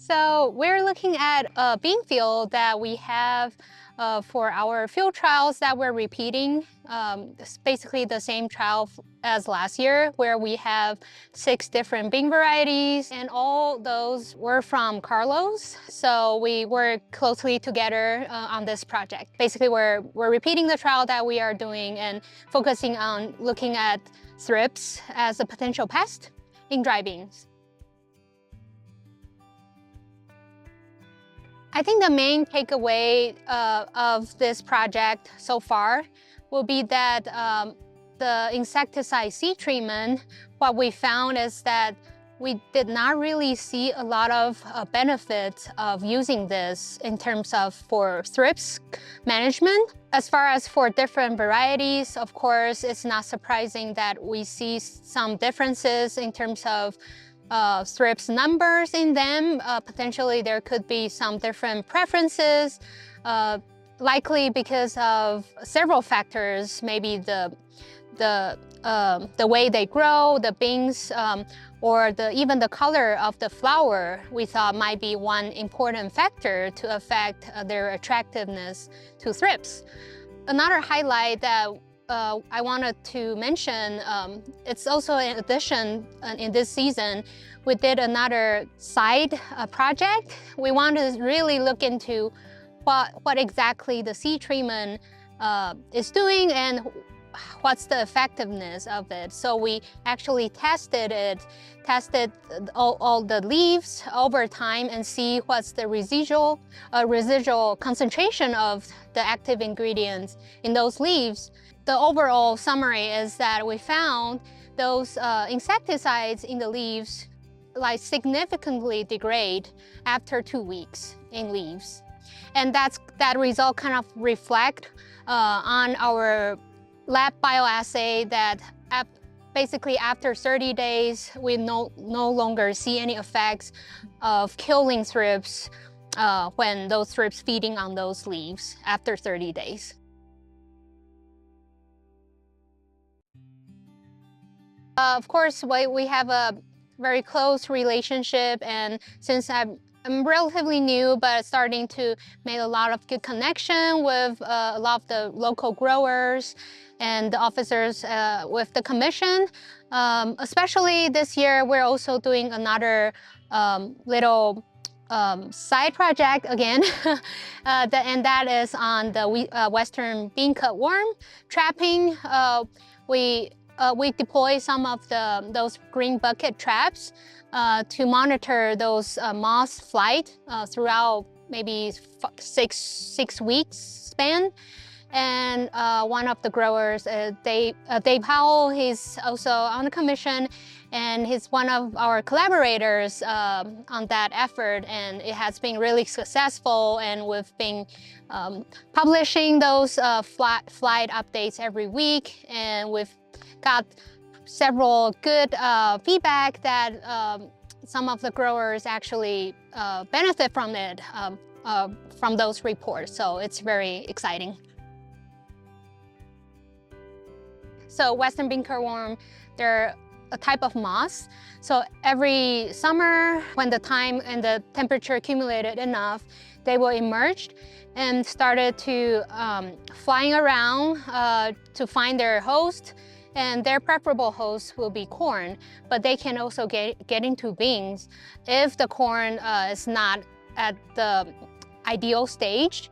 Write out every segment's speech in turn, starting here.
So we're looking at a bean field that we have for our field trials that we're repeating. It's basically the same trial as last year, where we have 6 different bean varieties, and all those were from Carlos. So we work closely together on this project. Basically, we're repeating the trial that we are doing and focusing on looking at thrips as a potential pest in dry beans. I think the main takeaway of this project so far will be that the insecticide seed treatment, what we found is that we did not really see a lot of benefits of using this in terms of for thrips management. As far as for different varieties, of course, it's not surprising that we see some differences in terms of thrips numbers in them. Potentially there could be some different preferences, likely because of several factors, maybe the way they grow, the beans, or even the color of the flower, we thought might be one important factor to affect their attractiveness to thrips. Another highlight that I wanted to mention, it's also in addition in this season, we did another side project. We want to really look into what exactly the seed treatment is doing and what's the effectiveness of it. So we actually tested all the leaves over time and see what's the residual concentration of the active ingredients in those leaves. The overall summary is that we found those insecticides in the leaves significantly degrade after 2 weeks in leaves. And that result kind of reflect on our lab bioassay that basically after 30 days, we no longer see any effects of killing thrips when those thrips feeding on those leaves after 30 days. Of course, we have a very close relationship, and since I'm relatively new, but starting to make a lot of good connection with a lot of the local growers and the officers with the commission. Especially this year, we're also doing another little side project again, and that is on the western bean cutworm trapping. We deploy some of those green bucket traps to monitor those moth flight throughout maybe six weeks span. And one of the growers, Dave Howell, he's also on the commission, and he's one of our collaborators on that effort, and it has been really successful, and we've been publishing those flight updates every week, and we've got several good feedback that some of the growers actually benefit from it, from those reports, so it's very exciting. So western bean cutworm, they're a type of moth. So every summer, when the time and the temperature accumulated enough, they will emerge and started to flying around to find their host. And their preferable host will be corn, but they can also get into beans if the corn is not at the ideal stage.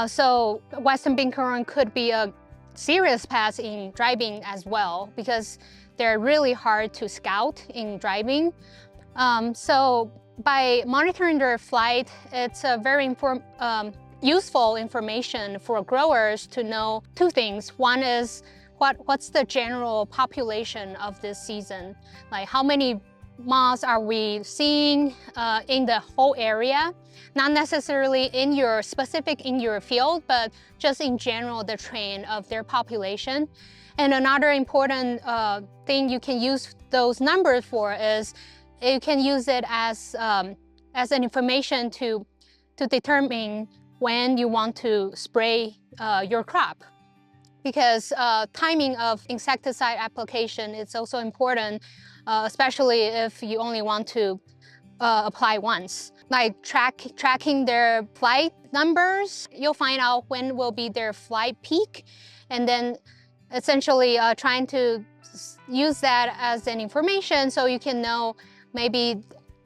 So western bean cutworm could be a serious pest in dry bean as well, because they're really hard to scout in dry bean. So by monitoring their flight, it's a very useful information for growers to know 2 things. One is what's the general population of this season? Like how many moths are we seeing in the whole area? Not necessarily in your field, but just in general, the trend of their population. And another important thing you can use those numbers for is you can use it as an information to determine when you want to spray your crop. Because timing of insecticide application is also important, especially if you only want to apply once. Like tracking their flight numbers, you'll find out when will be their flight peak, and then essentially trying to use that as an information so you can know maybe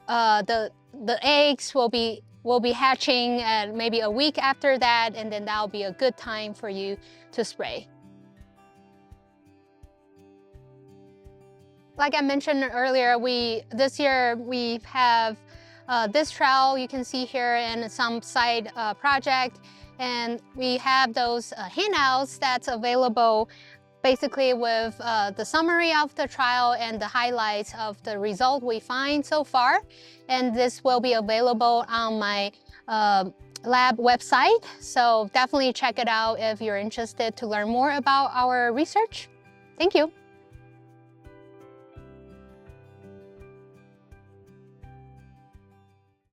the eggs will be hatching at maybe a week after that, and then that'll be a good time for you to spray. Like I mentioned earlier, this year we have this trial you can see here in some side project, and we have those handouts that's available basically with the summary of the trial and the highlights of the result we find so far. And this will be available on my lab website, so definitely check it out if you're interested to learn more about our research. Thank you.